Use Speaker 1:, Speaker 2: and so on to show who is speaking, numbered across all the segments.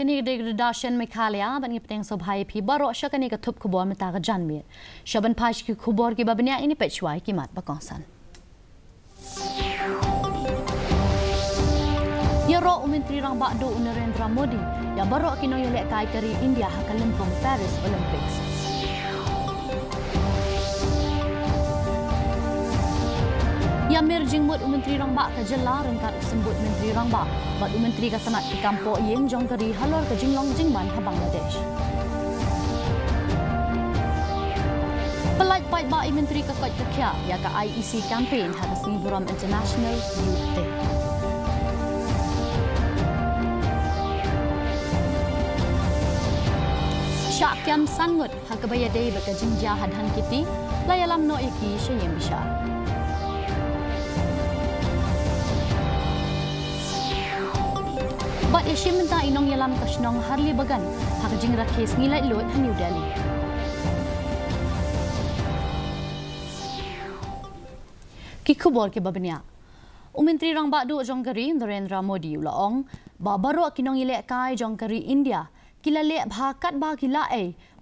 Speaker 1: Shakani degradation Meghalaya ban ngipteng sobhai phi baro shakani ka thup khubor mata ka janmir shaban phash ki khubor ki babnya ini pechwai ki mat bakongsan Yaro Menteri Rang Bakdo Narendra Modi ya baro kino yolek kai kari India hakalimpong Paris Olympics Ya merjing mut Menteri Rang Bak ke jela rengkat sembut Menteri Rang Bak bat Menteri ka sanat ki kampo yeng jong kari halor ke jinglong jingban ha Bangladesh Pelaj pai ba Menteri ka kot kya ya ka IEC campaign ha resmi Buram International Youth Day Syak kiam sangut ha kebaya day ba ka jingja hadhan kiti layalam no iki syem bishar Bat isyim minta inong yalam kasnong harli bagan hak jing rakhes ngilai lot ha New Delhi. Kikubor ke babnya. Menteri Rang Bakdo Jongkari Narendra Modi ulaong ba baro kinong ilek kai Jongkari India kila lek bhakat ba kila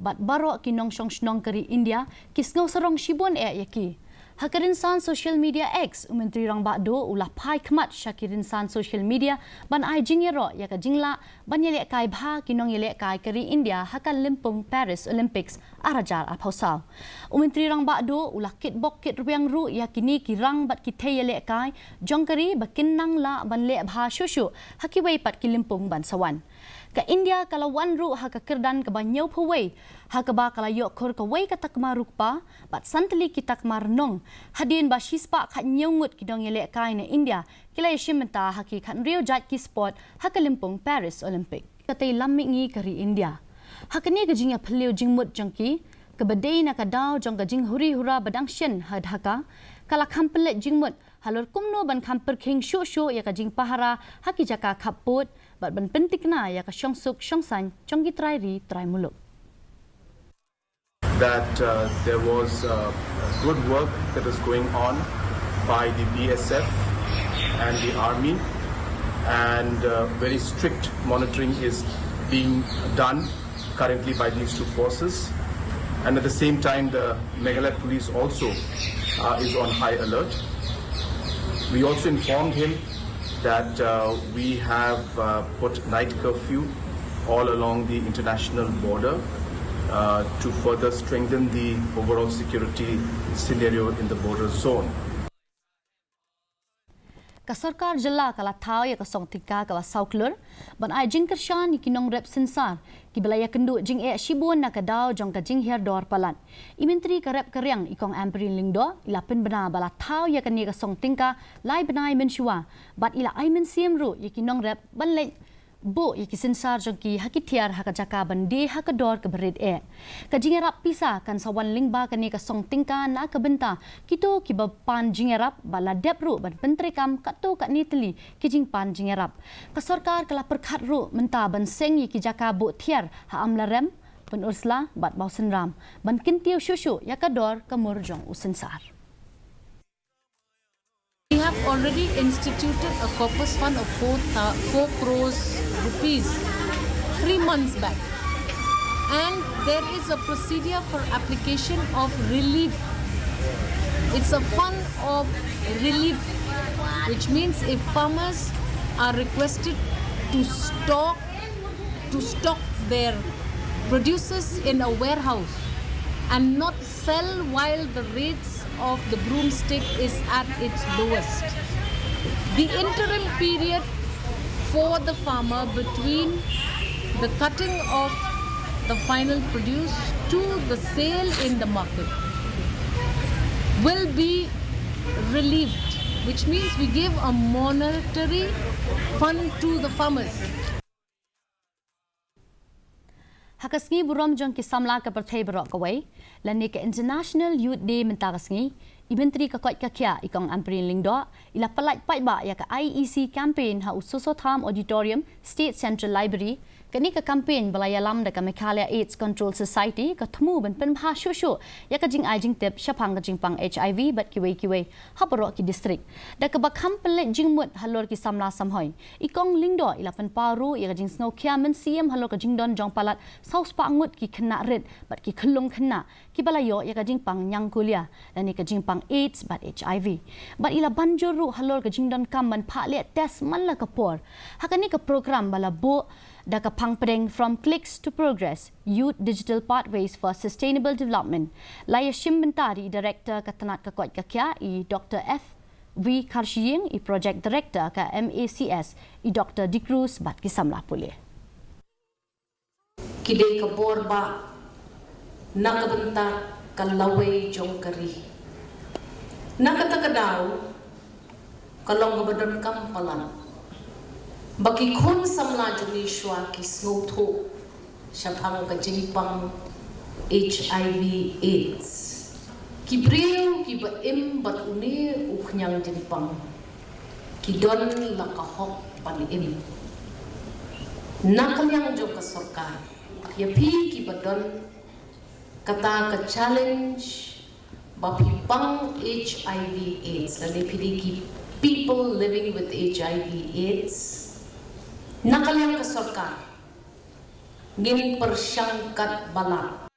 Speaker 1: bat baro kinong song kari India kisngau sarong shibon yaki. Hakirinsan social media X Menteri Rang Bakdo ulah pai khmat syakirinsan social media ban ai jingero ya ka jingla ban yelek kai bha kinong yelek kai kari India hakan limpung Paris Olympics arajar aphausau Menteri Rang Bakdo ulah kit bok kit ruang ru ya kini kirang bat kithe yelek kai jongkari bakin nang la ban lek bha shushu hakiwei pat kilimpung ban sawan ka India kalau wan ru ha ka kirdan ka banyau phawei ha ka ba kala yok khor ka wei ka takma rukpa bat santli ki takmar nong hadin ba shispa kha nyeungut ki dong yele kai na India kila yeshimta ha ki khan rio jat ki sport ha ka limpung Paris Olympic ka tei lammi ngi kari India ha ka ni ka jinga phliu jingmut jongki ka badei na ka daw jong ka jing huri hura badang shen ha dhaka kala khampelet jingmut halor kumno ban khamper king shu shu ya ka jing pahara ha ki jaka khaput bat ban pentik na ya ka syongsuk syongsan chonggi trai ri trai muluk
Speaker 2: that there was good work that was going on by the BSF and the army and very strict monitoring is being done currently by these two forces and at the same time the Meghalaya police also is on high alert. We also informed him that we have put night curfew all along the international border to further strengthen the overall security scenario in the border zone.
Speaker 1: Ka sarkar jilla kala thau ya ka song tika ka sauklur ban ai jing kershan ki nong rep sensar ki belaya kendu jing shibon na ka daw jong ka jing her dor palan imentri ka rep karyang ikong amprin lingdo ila pen bana bala thau ya ka ni ka song tingka lai banai menshua bat ila ai men siem ru ki nong rep ban le bo ki sensar jong ki hakithiar ha ka jaka bande ha ka dor ka bered ka jingerap pisa kan sawan lingba ka ni ka song tingka na ka benta kito ki ba pan jingerap bala depru ban pentrekam ka to ka nitli ki jing pan jingerap ka sarkar kala perkhat ru menta ban seng ki jaka bo thiar ha amlarem ban ursla bat bausen ram ban kintiu shushu ya ka dor ka mur jong usensar
Speaker 3: We have already instituted a corpus fund of 4 crores rupees 3 months back, and there is a procedure for application of relief. It's a fund of relief, which means if farmers are requested to stock their produces in a warehouse and not sell while the rates of the broomstick is at its lowest. The interim period for the farmer between the cutting of the final produce to the sale in the market will be relieved, which means we give a monetary fund to the farmers.
Speaker 1: Hakasngi burom jong ki samla ka perthai barok kawai lani ka International Youth Day mentakasngi Menteri ka kot ka kya ikong amprin lingdo ila palai pai ba ya ka IEC campaign ha usoso tham auditorium State Central Library Kini ke campaign balaya lam da Meghalaya AIDS Control Society ka thmu ban pen bha shu ya ka jing ai jing tep shapang ka jing pang HIV bat kiwe habaro ki district da ka bakham pelet jing mut halor ki samla samhoi ikong lingdo ila pen paru ya ka jing snow kiamen CM halor ka jing don jong palat saus pa ngut ki khna red bat ki khulung khna ki balayo ya ka jing pang nyang kulia dan ni ka jing pang AIDS bat HIV bat ila banjur ru halor ka jing don kam ban pha le test man la ka por hakani ka program bala bo da ka pangpreng from clicks to progress youth digital pathways for sustainable development laya shimbentari director katanat ka kwat ka kya I Dr. F V Khasi I project director ka MACS I Dr. Dikrus bat ki samla pulih
Speaker 3: kidei ka borba nakabenta kalaway jong kari nakatakadaw kalong gabadon kampalan bagi kun samla Joshua ki snotho syapang ka jingpang HIV AIDS ki breu ki ba im bat uni uknyang jingpang ki don la ka hok pan im nakalyang jong ka sarkar ya pi ki ba don kata ka challenge ba pang HIV AIDS la lepidi ki people living with HIV AIDS nakalyang ka sarkar ngin persyangkat balak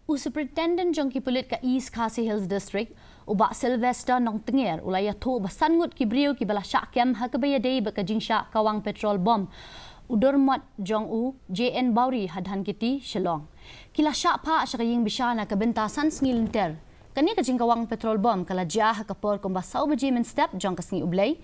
Speaker 1: Superintendent jongki pulit ka East Khasi Hills District uba Sylvester nong tenger ulaya tho basangut ki brio ki bala syakem hakabaya dei baka jingsha kawang petrol bom udormat jong u JN Bauri hadhan kiti Shillong kila syak pa syakaying bishana ka bentasan sngilenter kani ka jingkawang petrol bom kala jia hakapor komba sau baji men step jong kasngi ublay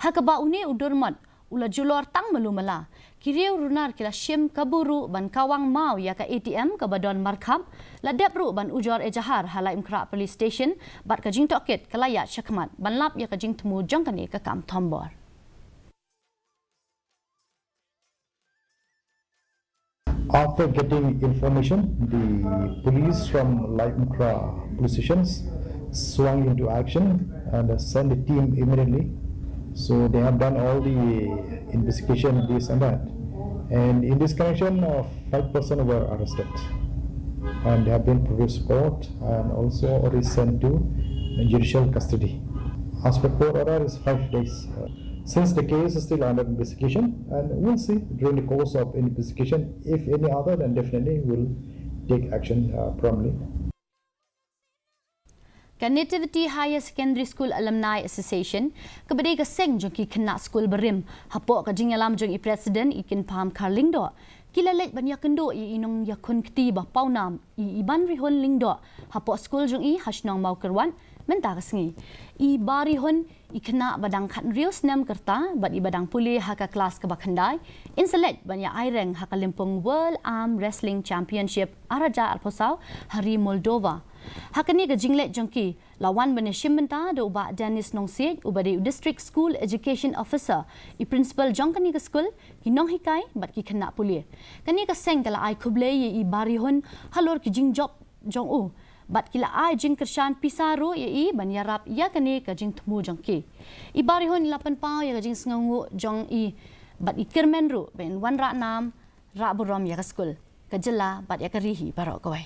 Speaker 1: hakaba une udormat ula julor tang malumala kiriu runar kila shim kaburu ban kawang mau ya ka ATM ka badon markhab la depru ban ujor ejahar hala imkra police station bat ka jing toket kalaya syakmat ban lap ya ka jing temu jong kani ka kam thombor
Speaker 4: After getting information, the police from Lightmcra police stations swung into action and sent a team immediately. So they have done all the investigation, this and that. And in this connection, 5 persons were arrested and they have been produced to court and also already sent to judicial custody. As per court order is 5 days. Since the case is still under investigation, and we'll see during the course of investigation, if any other, then definitely we'll take action promptly.
Speaker 1: Nativity Higher Secondary School Alumni Association kabadai ka seng jong ki kena school berim hapo ka jingalam jong I president ikin pam Carlingdo kilalet ban yakendo I inong yakun kti ba paunam I iban rihon lingdo hapo school jong I hasnong mau kerwan menta kasngi I bari hon I kena badang khat real snam kerta bat I badang puli haka kelas ka bakhandai inselet ban ya aireng haka limpong World Arm Wrestling Championship araja alposau hari Moldova hakani ka jinglet jongki lawan bane shimmenta do uba Dennis Nongsiet uba de district school education officer I principal jongkani ka school ki nong hikai bat ki khana puli kani ka seng kala ai khuble I barihon halor ki jing job jong u bat kila ai jing kershan pisaru I ban yarap ya kani ka jing thmu jongki I barihon lapan pau ya ka jing sngangu jong I bat I kirmen ru ben wan ra nam ra burom ya ka school ka jela bat ya ka rihi barok kawai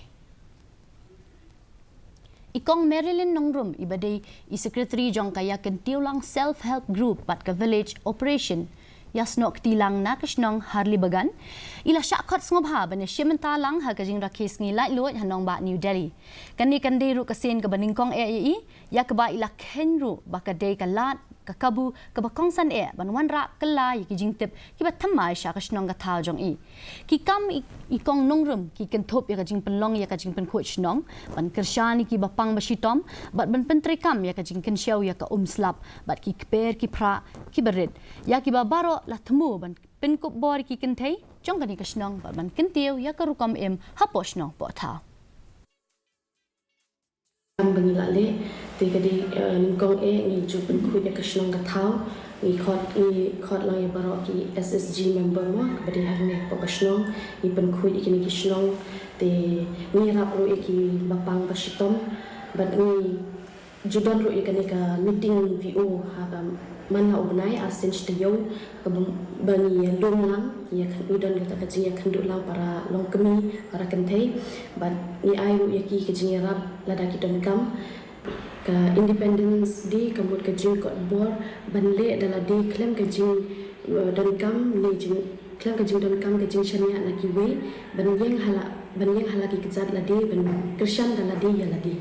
Speaker 1: Ikong Marilyn Nongrum ibadai I secretary jong kaya kentiulang self-help group bat ka village operation yasnok tilang nakasnong harli bagan ila syakot ngobha bane shimentalang ha kajing rakis ngi lai lot hanong ba New Delhi kani kandiru kasin ka baningkong ai yakba ila kenru bakadei kalat kakabu kabakongsan banwan ra kala yiki jingtip kiba thamai sha kasnong ka thal jong I ki kam ikong nongrum ki kenthop ya kajing penlong ya kajing pen coach nong ban kershani ki bapang basitom bat ban pentri kam ya kajing kensyau ya ka slap bat ki kper ki pra ki berit ya ki babaro la thmu ban pen kop bor ki kenthei jong kani kasnong bat ban kentiu ya ka rukam hapos nong po tha
Speaker 5: bangilale te kadi ningkong ni jupen kuya kashnong gathau ni khot lai baroki SSG member mo kabadi hangne po kashnong ni pen kuya ikini kashnong te ni rap ro iki bapang basitom bat ni judon ro ikani ka meeting VO ha ka mana ubnai asen stayong ka bangi long lang ya kan udon kata ka jinga kan lang para long kemi para kentai but ni ai ro yaki ka jinga rap lada ki don kam ka independence day kamut ka jing ko bor banle dala day claim ka jing don kam le jing claim ka jing don kam ka jing shania na ki we ban yang hala ki kizat la day ban krishan dala day ya la day.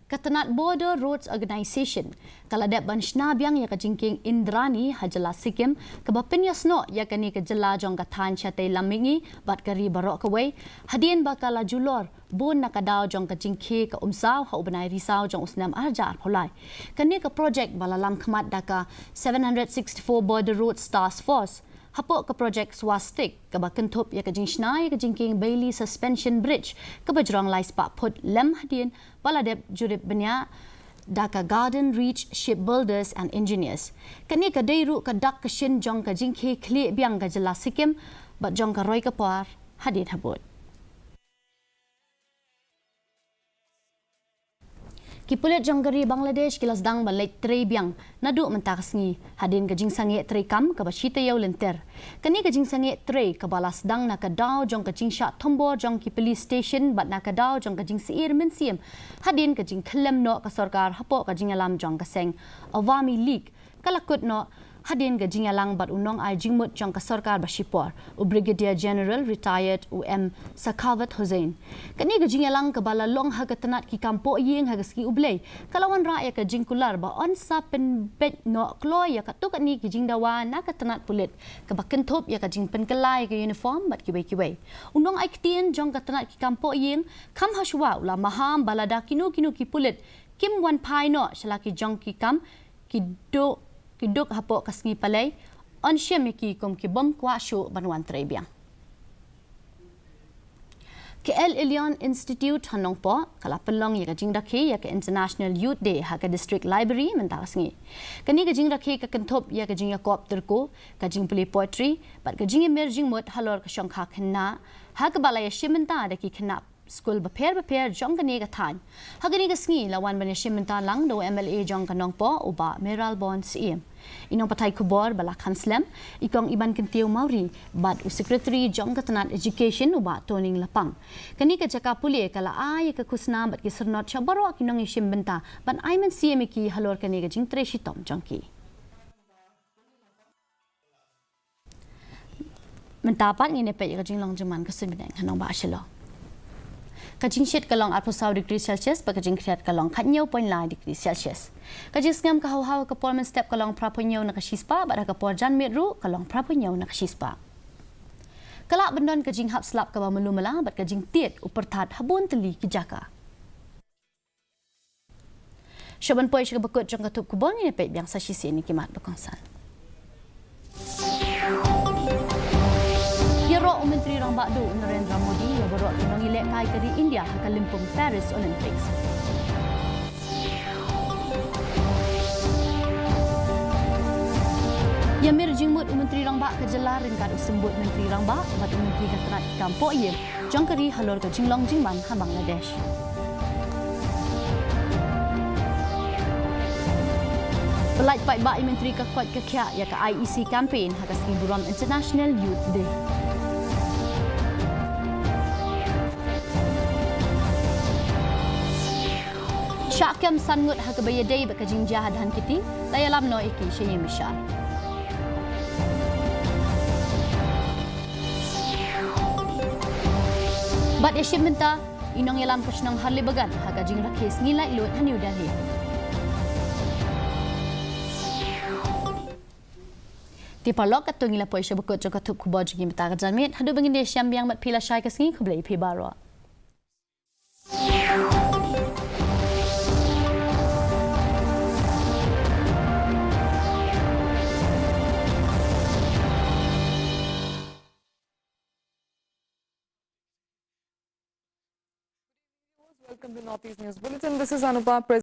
Speaker 1: Katanat Border Roads Organisation kaladep ban shnabyang ya kajingking Indrani hajala Sikkim kabapin yasno ya kani kajala jong kathan chatai lamingi bat kari barok kawai hadien bakala julor bon nakadaw jong kajingke ka umsaw ha ubanai risau jong usnam arjar pholai kani ka project balalam khmat daka 764 Border Roads Task Force hapok ke projek swastik ke bakentop ya ke jingsnai ke jingking Bailey Suspension Bridge ke bajrong lai spak put lem hadien baladep jurip benya daka Garden Reach Shipbuilders and Engineers kani ke deiru ke dak ke shin jong ke jingke kli biang ke jelas Sikkim bat jong ke roi ke par hadien habut Kipulit jonggari Bangladesh kilas dang balai trei biang nadu mentak sengi hadin gajing sange trei kam ka bashita yau lenter kani gajing sange trei ka balas dang na ka daw jong gajing syak tombor jong ki police station bat na ka daw jong gajing siir mensiam hadin gajing klem no ka sarkar hapo gajing alam jong ka seng Awami League kalakut no hadin gajing alang bat unong ai jingmut jong ka sarkar bashipor u Brigadier General retired Sakavat Hussain kani gajing alang ka bala long hagatanat ki kampo yeng hagaski ublay kalawan ra ya ka jingkular ba on sa pen bet no kloy ya ka tu kani gajing dawa na ka tanat pulit ka bakentop ya ka jing penkelai ka uniform bat kibai unong ai ktien jong ka tanat ki kampo yeng kam hashwa ula maham balada kinu ki pulit kim wan pai no shalaki jong ki kam ki do kiduk hapok kasngi palay on syemiki kum ki bom kwa shu banwan trebiang KL Ilion Institute hanong po kala pelong ya kajing rakhi ya ke International Youth Day ha ke District Library mentak sengi kani kajing rakhi ka kentop ya kajing ya kop terko kajing puli poetry bat kajing emerging mot halor ka shongkha khenna ha ke balaya shimenta daki khenna school beper jong kani ka than hagani ka sngi lawan ban shimenta lang do MLA jong kanong po uba Meral Bon CM inong patay kubor bala kanslem ikong iban kentiu mauri bad secretary jong katanat education uba toning lapang kani ka jaka puli kala ay ka kusna bat ki sernot chabaro kinong shimenta ban aimen CM ki halor kani ka jing treshi tom jongki mentapat ngine pe ka jing long jaman ka simbeng hanong ba shelo kajing shit kalong 8 degree Celsius pa kajing kriat kalong 9.9 degree Celsius kajing ngam ka haw ka performance step kalong prapunyo na kasispa ba ka porjan metru kalong prapunyo na kasispa kala bendon kajing hap slap ka ba melumala bat kajing tiet upertat habun teli ki jaka Shoban poi shka bakut jong katup kubon ni pe biang sa shisi ni kimat bakongsan Yero Menteri Rang Bakdu Narendra Modi yang berok kinong ilek kai ke di India akan limpung Paris Olympics. Yamir jingmut Menteri Rang Bak kejelar ringkat sembut Menteri Rang Bak bat Menteri Keterat Kampok ye jongkeri halor ke jinglong jingman ha Bangladesh. Pelait pai bak Menteri Kekuat Kekyak ya ke IEC campaign hakas hiburan International Youth Day. Syakam sangut ha kebayadai bakajing jahad han kiti layalam no iki syayi mishar. Bat yashim minta inong yalam kusnang harli bagan ha kajing rakhis nilai lut ha New Delhi. Tipalok atau ngila poy siya bukod jong katup kubod jong imita kajamit hadu bangin dia siyam biang mat pila syai kasngi kublay pi baro.
Speaker 6: Welcome to Northeast News Bulletin. This is Anupa.